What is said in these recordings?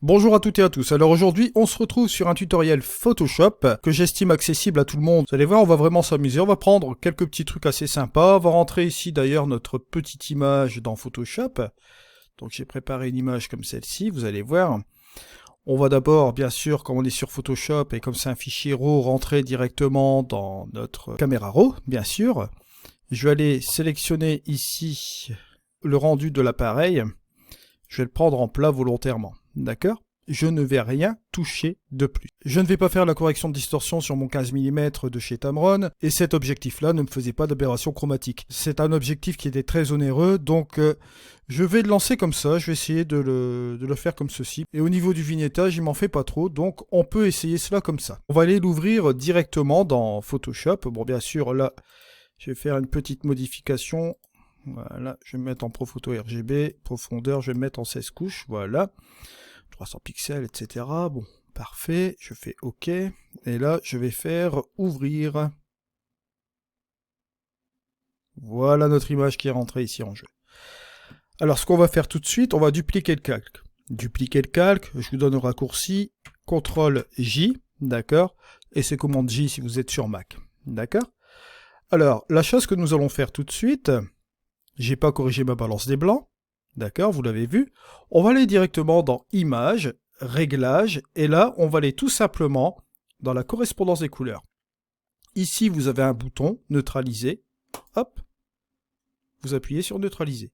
Bonjour à toutes et à tous. Alors aujourd'hui, on se retrouve sur un tutoriel Photoshop que j'estime accessible à tout le monde. Vous allez voir, on va vraiment s'amuser. On va prendre quelques petits trucs assez sympas. On va rentrer ici d'ailleurs notre petite image dans Photoshop. Donc j'ai préparé une image comme celle-ci, vous allez voir. On va d'abord, bien sûr, comme on est sur Photoshop et comme c'est un fichier RAW, rentrer directement dans notre caméra RAW, bien sûr. Je vais aller sélectionner ici le rendu de l'appareil. Je vais le prendre en plat volontairement. D'accord? Je ne vais rien toucher de plus. Je ne vais pas faire la correction de distorsion sur mon 15 mm de chez Tamron, et cet objectif-là ne me faisait pas d'aberration chromatique. C'est un objectif qui était très onéreux, donc je vais le lancer comme ça, je vais essayer de le faire comme ceci. Et au niveau du vignettage, il m'en fait pas trop, donc on peut essayer cela comme ça. On va aller l'ouvrir directement dans Photoshop. Bon, bien sûr, là, je vais faire une petite modification. Voilà, je vais me mettre en Profoto RGB, profondeur, je vais me mettre en 16 couches, voilà. 300 pixels, etc. Bon, parfait, je fais OK. Et là, je vais faire ouvrir. Voilà notre image qui est rentrée ici en jeu. Alors, ce qu'on va faire tout de suite, on va dupliquer le calque. Dupliquer le calque, je vous donne le raccourci, CTRL-J, d'accord? Et c'est commande J si vous êtes sur Mac, d'accord? Alors, la chose que nous allons faire tout de suite, j'ai pas corrigé ma balance des blancs, d'accord, vous l'avez vu. On va aller directement dans Images, Réglages, et là, on va aller tout simplement dans la correspondance des couleurs. Ici, vous avez un bouton, Neutraliser, hop, vous appuyez sur Neutraliser.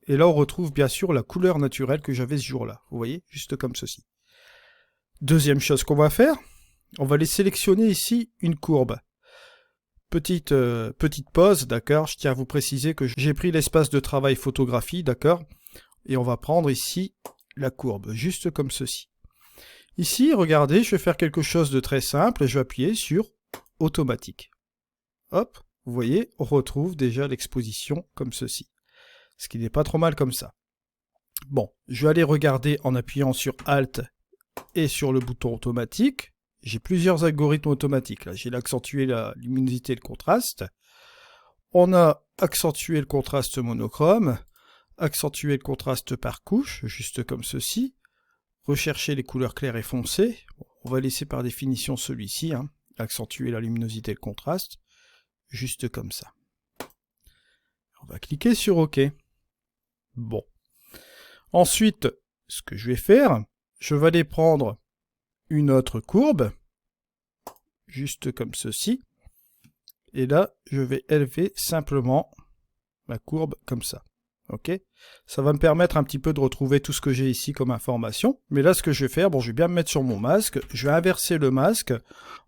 Et là, on retrouve bien sûr la couleur naturelle que j'avais ce jour-là, vous voyez, juste comme ceci. Deuxième chose qu'on va faire, on va aller sélectionner ici une courbe. Petite pause, d'accord, je tiens à vous préciser que j'ai pris l'espace de travail photographie, d'accord, et on va prendre ici la courbe, juste comme ceci. Ici, regardez, je vais faire quelque chose de très simple, je vais appuyer sur automatique. Hop, vous voyez, on retrouve déjà l'exposition comme ceci, ce qui n'est pas trop mal comme ça. Bon, je vais aller regarder en appuyant sur Alt et sur le bouton automatique. J'ai plusieurs algorithmes automatiques. Là, j'ai accentué la luminosité et le contraste. On a accentué le contraste monochrome, accentué le contraste par couche, juste comme ceci. Rechercher les couleurs claires et foncées. On va laisser par définition celui-ci, hein. Accentuer la luminosité et le contraste, juste comme ça. On va cliquer sur OK. Bon. Ensuite, ce que je vais faire, je vais aller prendre une autre courbe, juste comme ceci, et là, je vais élever simplement ma courbe comme ça. Ok, ça va me permettre un petit peu de retrouver tout ce que j'ai ici comme information. Mais là, ce que je vais faire, bon, je vais bien me mettre sur mon masque, je vais inverser le masque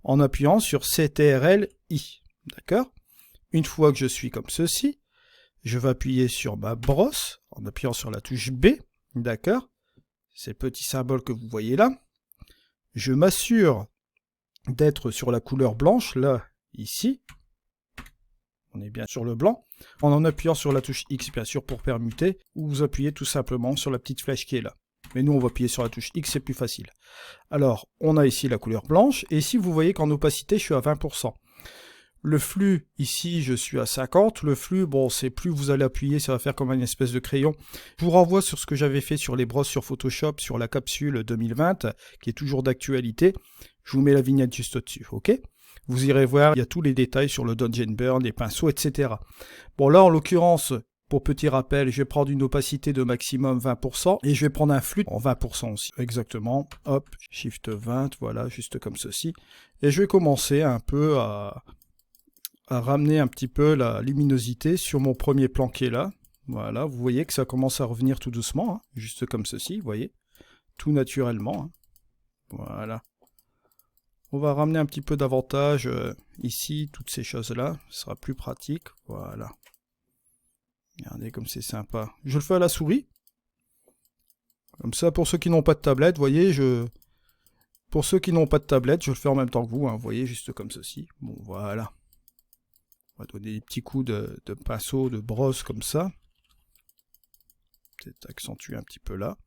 en appuyant sur CTRL-I. D'accord? Une fois que je suis comme ceci, je vais appuyer sur ma brosse en appuyant sur la touche B. D'accord? C'est le petit symbole que vous voyez là. Je m'assure d'être sur la couleur blanche, là, ici. On est bien sur le blanc. En appuyant sur la touche X, bien sûr, pour permuter, ou vous appuyez tout simplement sur la petite flèche qui est là. Mais nous, on va appuyer sur la touche X, c'est plus facile. Alors, on a ici la couleur blanche, et ici, vous voyez qu'en opacité, je suis à 20%. Le flux, ici, je suis à 50. Le flux, bon, c'est plus vous allez appuyer, ça va faire comme une espèce de crayon. Je vous renvoie sur ce que j'avais fait sur les brosses sur Photoshop, sur la capsule 2020, qui est toujours d'actualité. Je vous mets la vignette juste au-dessus, ok? Vous irez voir, il y a tous les détails sur le dodge and burn, les pinceaux, etc. Bon, là, en l'occurrence, pour petit rappel, je vais prendre une opacité de maximum 20%, et je vais prendre un flux en 20% aussi. Exactement, hop, Shift 20, voilà, juste comme ceci. Et je vais commencer un peu à ramener un petit peu la luminosité sur mon premier plan qui est là. Voilà, vous voyez que ça commence à revenir tout doucement, hein, juste comme ceci, vous voyez, tout naturellement. Hein. Voilà. On va ramener un petit peu d'avantage ici, toutes ces choses-là, ce sera plus pratique. Voilà. Regardez comme c'est sympa. Je le fais à la souris. Comme ça, pour ceux qui n'ont pas de tablette, vous voyez, pour ceux qui n'ont pas de tablette, je le fais en même temps que vous, hein, vous voyez, juste comme ceci. Bon, voilà. On va donner des petits coups de pinceau, de brosse comme ça. Peut-être accentuer un petit peu là.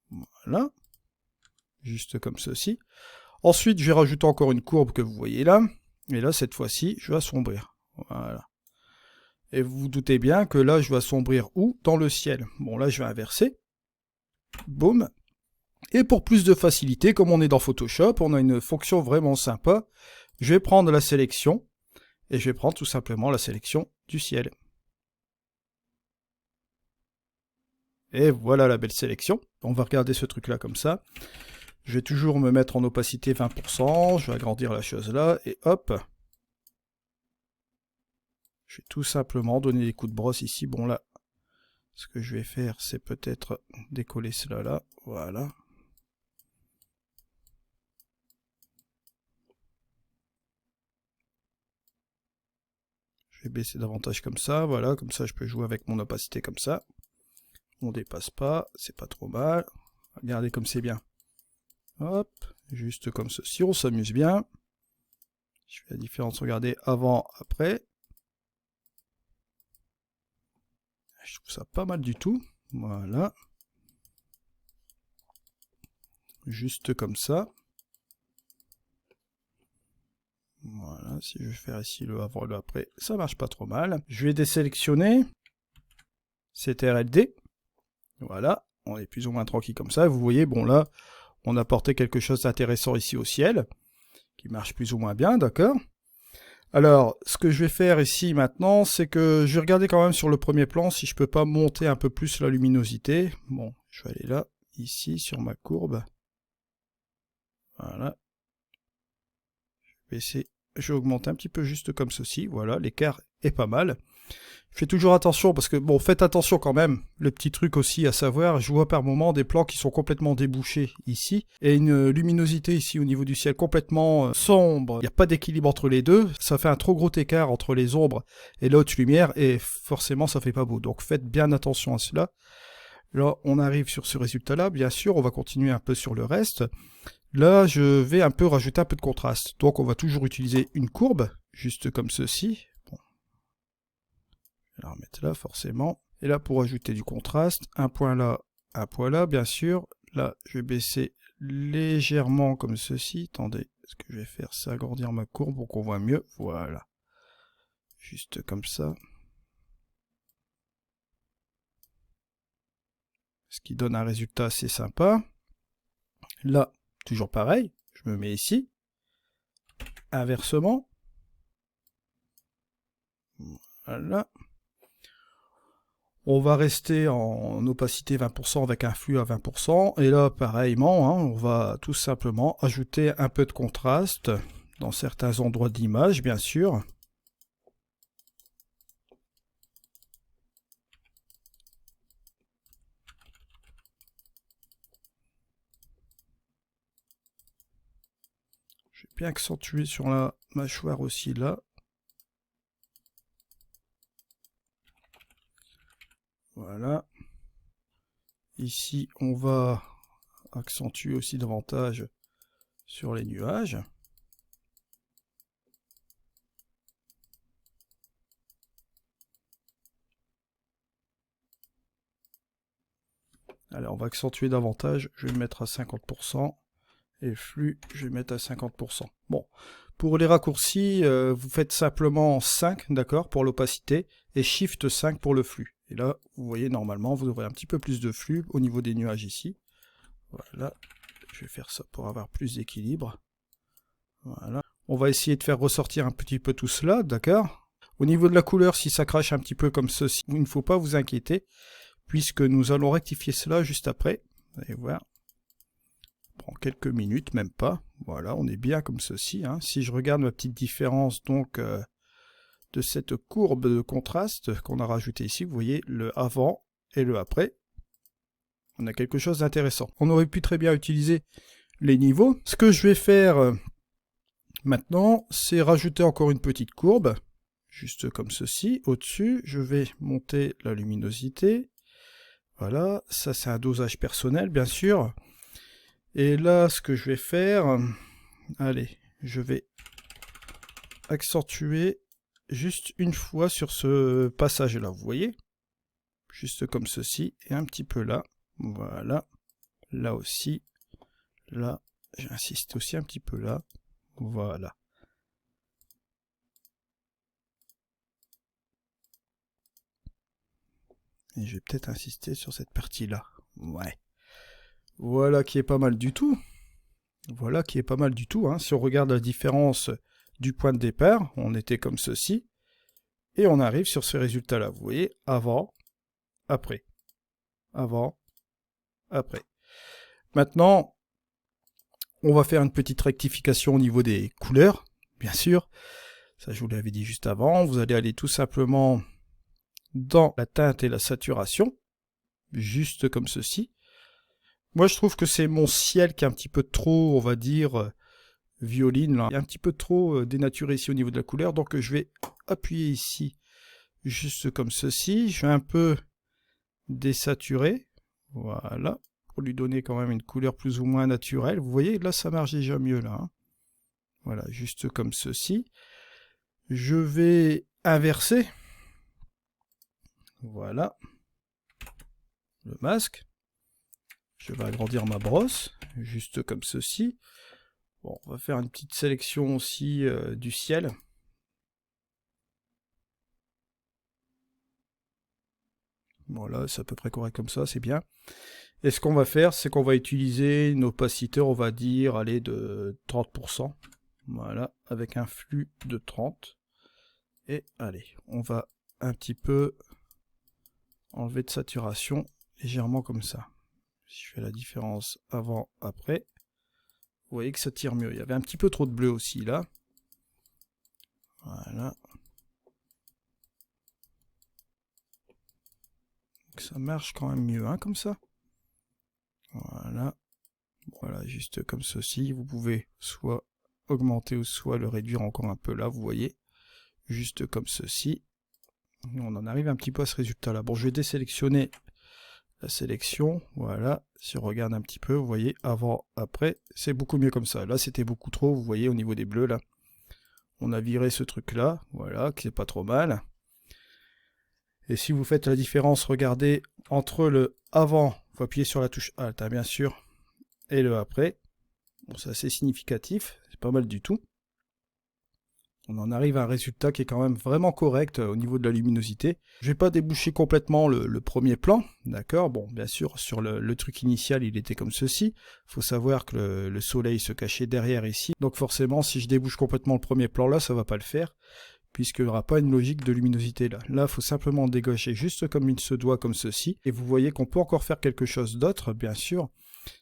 Voilà. Juste comme ceci. Ensuite, je vais rajouter encore une courbe que vous voyez là. Et là, cette fois-ci, je vais assombrir. Voilà. Et vous vous doutez bien que là, je vais assombrir où? Dans le ciel. Bon, là, je vais inverser. Boum. Et pour plus de facilité, comme on est dans Photoshop, on a une fonction vraiment sympa. Je vais prendre la sélection, et je vais prendre tout simplement la sélection du ciel. Et voilà la belle sélection. On va regarder ce truc-là comme ça. Je vais toujours me mettre en opacité 20%, je vais agrandir la chose là, et hop. Je vais tout simplement donner des coups de brosse ici. Bon là, ce que je vais faire, c'est peut-être décoller cela là, voilà. Je vais baisser davantage comme ça, voilà, comme ça je peux jouer avec mon opacité comme ça. On dépasse pas, c'est pas trop mal. Regardez comme c'est bien. Hop, juste comme ceci, on s'amuse bien. Je fais la différence, regardez, avant, après. Je trouve ça pas mal du tout. Voilà. Juste comme ça. Voilà, si je vais faire ici le avant et le après, ça marche pas trop mal. Je vais désélectionner. CTRL-D. Voilà, on est plus ou moins tranquille comme ça. Vous voyez, bon là, on a apporté quelque chose d'intéressant ici au ciel, qui marche plus ou moins bien, d'accord? Alors, ce que je vais faire ici maintenant, c'est que je vais regarder quand même sur le premier plan si je peux pas monter un peu plus la luminosité. Bon, je vais aller là, ici, sur ma courbe. Voilà. Je vais baisser, je vais augmenter un petit peu juste comme ceci. Voilà, l'écart est pas mal. Je fais toujours attention parce que, bon, faites attention quand même. Le petit truc aussi à savoir, je vois par moment des plans qui sont complètement débouchés ici, et une luminosité ici au niveau du ciel complètement sombre. Il n'y a pas d'équilibre entre les deux, ça fait un trop gros écart entre les ombres et la haute lumière, et forcément ça fait pas beau. Donc faites bien attention à cela. Là, on arrive sur ce résultat-là, bien sûr, on va continuer un peu sur le reste. Là, je vais un peu rajouter un peu de contraste. Donc on va toujours utiliser une courbe, juste comme ceci. Je vais la remettre là, forcément. Et là, pour ajouter du contraste, un point là, bien sûr. Là, je vais baisser légèrement comme ceci. Attendez, ce que je vais faire, c'est agrandir ma courbe pour qu'on voit mieux. Voilà. Juste comme ça. Ce qui donne un résultat assez sympa. Là, toujours pareil. Je me mets ici. Inversement. Voilà. On va rester en opacité 20% avec un flux à 20%. Et là, pareillement, hein, on va tout simplement ajouter un peu de contraste dans certains endroits de l'image, bien sûr. Je vais bien accentuer sur la mâchoire aussi là. Voilà. Ici, on va accentuer aussi davantage sur les nuages. Alors, on va accentuer davantage. Je vais le mettre à 50%. Et le flux, je vais le mettre à 50%. Bon, pour les raccourcis, vous faites simplement 5, d'accord, pour l'opacité, et Shift 5 pour le flux. Et là, vous voyez, normalement, vous aurez un petit peu plus de flux au niveau des nuages ici. Voilà, je vais faire ça pour avoir plus d'équilibre. Voilà. On va essayer de faire ressortir un petit peu tout cela, d'accord? Au niveau de la couleur, si ça crache un petit peu comme ceci, il ne faut pas vous inquiéter, puisque nous allons rectifier cela juste après. Vous allez voir. Prend quelques minutes, même pas. Voilà, on est bien comme ceci. Hein. Si je regarde ma petite différence donc de cette courbe de contraste qu'on a rajouté ici, vous voyez le avant et le après. On a quelque chose d'intéressant. On aurait pu très bien utiliser les niveaux. Ce que je vais faire maintenant, c'est rajouter encore une petite courbe, juste comme ceci. Au-dessus, je vais monter la luminosité. Voilà, ça c'est un dosage personnel, bien sûr. Et là, ce que je vais faire, allez, je vais accentuer juste une fois sur ce passage-là, vous voyez? Juste comme ceci, et un petit peu là. Voilà. Là aussi. Là, j'insiste aussi un petit peu là. Voilà. Et je vais peut-être insister sur cette partie-là. Ouais. Voilà qui est pas mal du tout. Voilà qui est pas mal du tout, hein. Si on regarde la différence du point de départ, on était comme ceci. Et on arrive sur ce résultat-là. Vous voyez, avant, après. Avant, après. Maintenant, on va faire une petite rectification au niveau des couleurs, bien sûr. Ça, je vous l'avais dit juste avant. Vous allez aller tout simplement dans la teinte et la saturation, juste comme ceci. Moi, je trouve que c'est mon ciel qui est un petit peu trop, on va dire, violine, là. Il est un petit peu trop dénaturé ici au niveau de la couleur, donc je vais appuyer ici, juste comme ceci. Je vais un peu désaturer, voilà, pour lui donner quand même une couleur plus ou moins naturelle. Vous voyez, là, ça marche déjà mieux, là. Hein. Voilà, juste comme ceci. Je vais inverser, voilà, le masque. Je vais agrandir ma brosse, juste comme ceci. Bon, on va faire une petite sélection aussi du ciel. Voilà, c'est à peu près correct comme ça, c'est bien. Et ce qu'on va faire, c'est qu'on va utiliser une opacité, on va dire, allez, de 30%. Voilà, avec un flux de 30. Et allez, on va un petit peu enlever de saturation, légèrement comme ça. Si je fais la différence avant, après, vous voyez que ça tire mieux. Il y avait un petit peu trop de bleu aussi, là. Voilà. Donc ça marche quand même mieux, hein, comme ça. Voilà. Voilà, juste comme ceci. Vous pouvez soit augmenter ou soit le réduire encore un peu là, vous voyez. Juste comme ceci. On en arrive un petit peu à ce résultat-là. Bon, je vais désélectionner la sélection. Voilà. Si on regarde un petit peu, vous voyez, avant, après, c'est beaucoup mieux comme ça. Là, c'était beaucoup trop, vous voyez, au niveau des bleus, là. On a viré ce truc-là, voilà, qui est pas trop mal. Et si vous faites la différence, regardez, entre le avant, vous appuyez sur la touche Alt, hein, bien sûr, et le après. Bon, c'est assez significatif, c'est pas mal du tout. On en arrive à un résultat qui est quand même vraiment correct au niveau de la luminosité. Je vais pas déboucher complètement le premier plan, d'accord. Bon, bien sûr, sur le truc initial, il était comme ceci. Il faut savoir que le soleil se cachait derrière ici. Donc forcément, si je débouche complètement le premier plan là, ça va pas le faire, puisqu'il n'y aura pas une logique de luminosité là. Là, il faut simplement dégager juste comme il se doit, comme ceci. Et vous voyez qu'on peut encore faire quelque chose d'autre, bien sûr.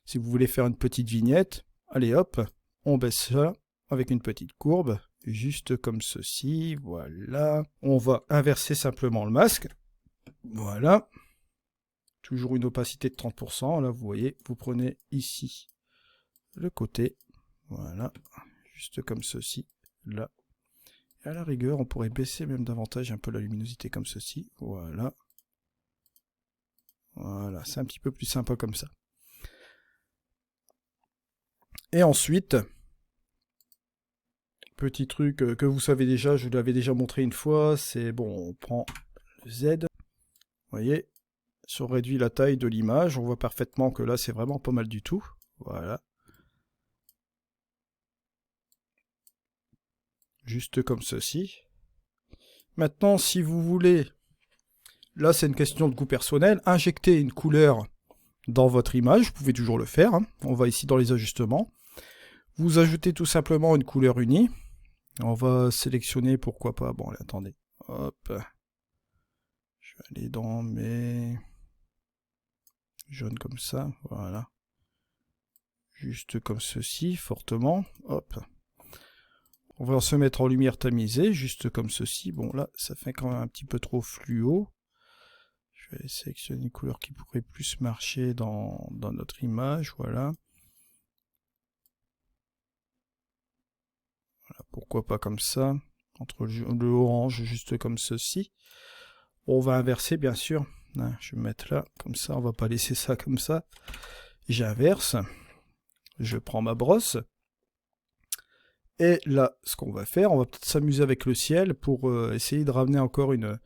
Si vous voulez faire une petite vignette, allez hop, on baisse ça avec une petite courbe. Juste comme ceci, voilà. On va inverser simplement le masque. Voilà. Toujours une opacité de 30%. Là, vous voyez, vous prenez ici le côté. Voilà. Juste comme ceci. Là. Et à la rigueur, on pourrait baisser même davantage un peu la luminosité comme ceci. Voilà. Voilà. C'est un petit peu plus sympa comme ça. Et ensuite, petit truc que vous savez déjà, je vous l'avais déjà montré une fois, c'est bon, on prend le Z, vous voyez, si on réduit la taille de l'image, on voit parfaitement que là c'est vraiment pas mal du tout, voilà. Juste comme ceci. Maintenant, si vous voulez, là c'est une question de goût personnel, injecter une couleur dans votre image, vous pouvez toujours le faire, hein. On va ici dans les ajustements. Vous ajoutez tout simplement une couleur unie. On va sélectionner, pourquoi pas, bon allez, attendez, hop, je vais aller dans mes jaunes comme ça, voilà, juste comme ceci, fortement, hop, on va se mettre en lumière tamisée, juste comme ceci, bon là, ça fait quand même un petit peu trop fluo, je vais sélectionner une couleur qui pourrait plus marcher dans notre image, voilà. Voilà, pourquoi pas comme ça, entre le orange, juste comme ceci. On va inverser, bien sûr. Je vais me mettre là, comme ça, on va pas laisser ça comme ça. J'inverse. Je prends ma brosse. Et là, ce qu'on va faire, on va peut-être s'amuser avec le ciel pour essayer de ramener encore une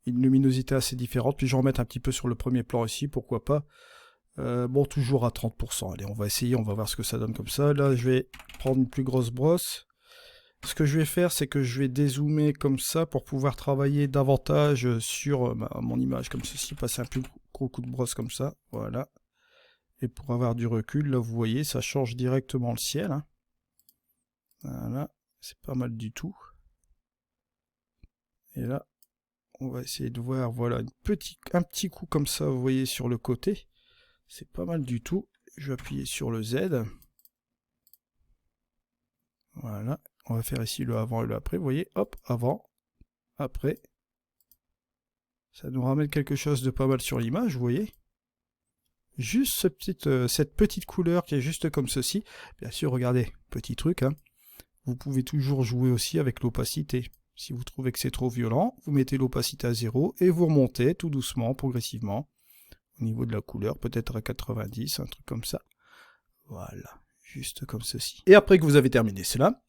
luminosité assez différente. Puis je vais en remettre un petit peu sur le premier plan ici, pourquoi pas. Bon, toujours à 30%. Allez, on va essayer, on va voir ce que ça donne comme ça. Là, je vais prendre une plus grosse brosse. Ce que je vais faire, c'est que je vais dézoomer comme ça pour pouvoir travailler davantage sur mon image, comme ceci, passer un plus gros coup de brosse comme ça, voilà. Et pour avoir du recul, là vous voyez, ça change directement le ciel. Hein. Voilà, c'est pas mal du tout. Et là, on va essayer de voir, voilà, un petit coup comme ça, vous voyez, sur le côté. C'est pas mal du tout. Je vais appuyer sur le Z. Voilà, on va faire ici le avant et le après. Vous voyez, hop, avant, après. Ça nous ramène quelque chose de pas mal sur l'image, vous voyez. Juste cette petite couleur qui est juste comme ceci. Bien sûr, regardez, petit truc, hein. Vous pouvez toujours jouer aussi avec l'opacité. Si vous trouvez que c'est trop violent, vous mettez l'opacité à 0 et vous remontez tout doucement, progressivement. Au niveau de la couleur, peut-être à 90, un truc comme ça. Voilà, juste comme ceci. Et après que vous avez terminé cela,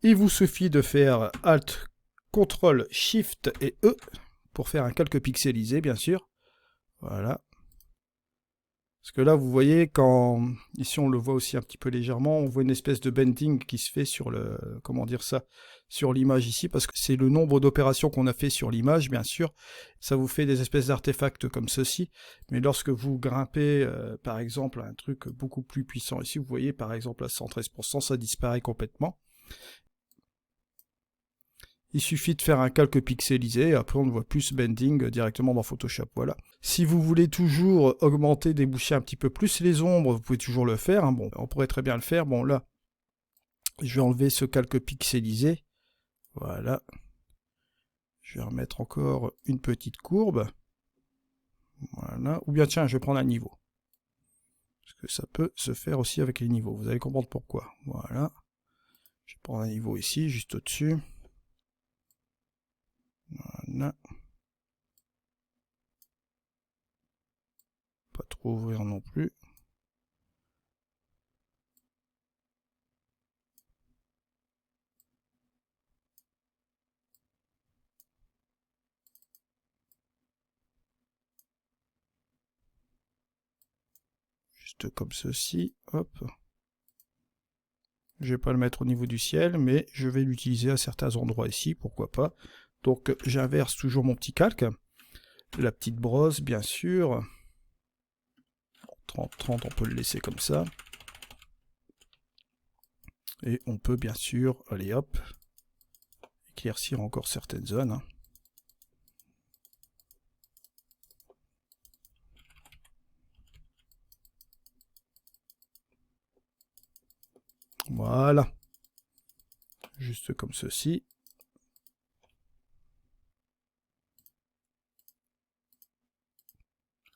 il vous suffit de faire Alt, CTRL, SHIFT et E pour faire un calque pixelisé, bien sûr. Voilà. Parce que là, vous voyez, quand ici on le voit aussi un petit peu légèrement, on voit une espèce de bending qui se fait sur le, comment dire ça, sur l'image ici, parce que c'est le nombre d'opérations qu'on a fait sur l'image, bien sûr. Ça vous fait des espèces d'artefacts comme ceci. Mais lorsque vous grimpez, par exemple, à un truc beaucoup plus puissant ici, vous voyez, par exemple, à 113%, ça disparaît complètement. Il suffit de faire un calque pixelisé, et après on ne voit plus ce bending directement dans Photoshop, voilà. Si vous voulez toujours augmenter, déboucher un petit peu plus les ombres, vous pouvez toujours le faire, hein. Bon, on pourrait très bien le faire, bon là, je vais enlever ce calque pixelisé, voilà. Je vais remettre encore une petite courbe, voilà, ou bien tiens, je vais prendre un niveau. Parce que ça peut se faire aussi avec les niveaux, vous allez comprendre pourquoi, voilà. Je vais prendre un niveau ici, juste au-dessus. Voilà. Pas trop ouvrir non plus. Juste comme ceci, hop. Je vais pas le mettre au niveau du ciel, mais je vais l'utiliser à certains endroits ici, pourquoi pas. Donc j'inverse toujours mon petit calque. La petite brosse, bien sûr. 30-30, on peut le laisser comme ça. Et on peut bien sûr, allez hop, éclaircir encore certaines zones. Hein. Voilà. Juste comme ceci.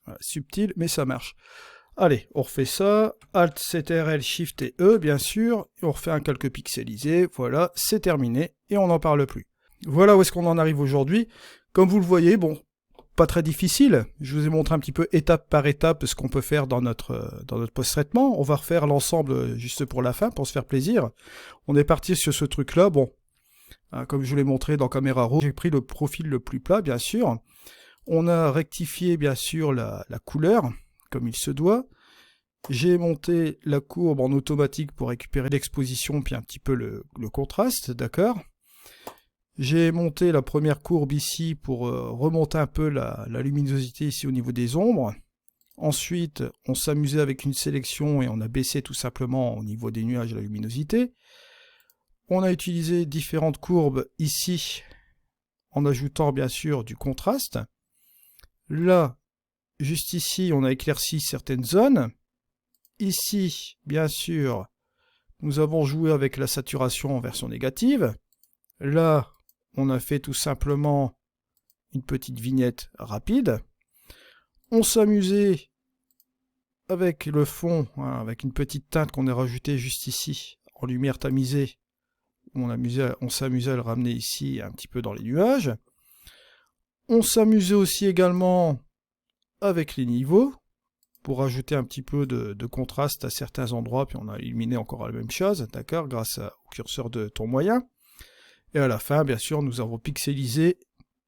Voilà, subtil, mais ça marche. Allez, on refait ça. Alt, CTRL, Shift et E, bien sûr. Et on refait un calque pixelisé. Voilà, c'est terminé. Et on n'en parle plus. Voilà où est-ce qu'on en arrive aujourd'hui. Comme vous le voyez, bon, pas très difficile. Je vous ai montré un petit peu étape par étape ce qu'on peut faire dans notre post-traitement. On va refaire l'ensemble juste pour la fin, pour se faire plaisir. On est parti sur ce truc-là. Bon, hein, comme je vous l'ai montré dans Camera Raw, j'ai pris le profil le plus plat, bien sûr. On a rectifié, bien sûr, la couleur, comme il se doit. J'ai monté la courbe en automatique pour récupérer l'exposition, puis un petit peu le contraste, d'accord. J'ai monté la première courbe ici pour remonter un peu la luminosité ici au niveau des ombres. Ensuite, on s'amusait avec une sélection et on a baissé tout simplement au niveau des nuages la luminosité. On a utilisé différentes courbes ici, en ajoutant bien sûr du contraste. Là, juste ici, on a éclairci certaines zones. Ici, bien sûr, nous avons joué avec la saturation en version négative. Là, on a fait tout simplement une petite vignette rapide. On s'amusait avec le fond, hein, avec une petite teinte qu'on a rajoutée juste ici, en lumière tamisée. On s'amusait à le ramener ici, un petit peu dans les nuages. On s'amusait aussi également avec les niveaux, pour ajouter un petit peu de contraste à certains endroits, puis on a illuminé encore la même chose, d'accord, grâce au curseur de ton moyen. Et à la fin, bien sûr, nous avons pixelisé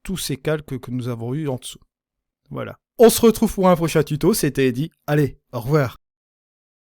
tous ces calques que nous avons eus en dessous. Voilà. On se retrouve pour un prochain tuto, c'était Eddy. Allez, au revoir.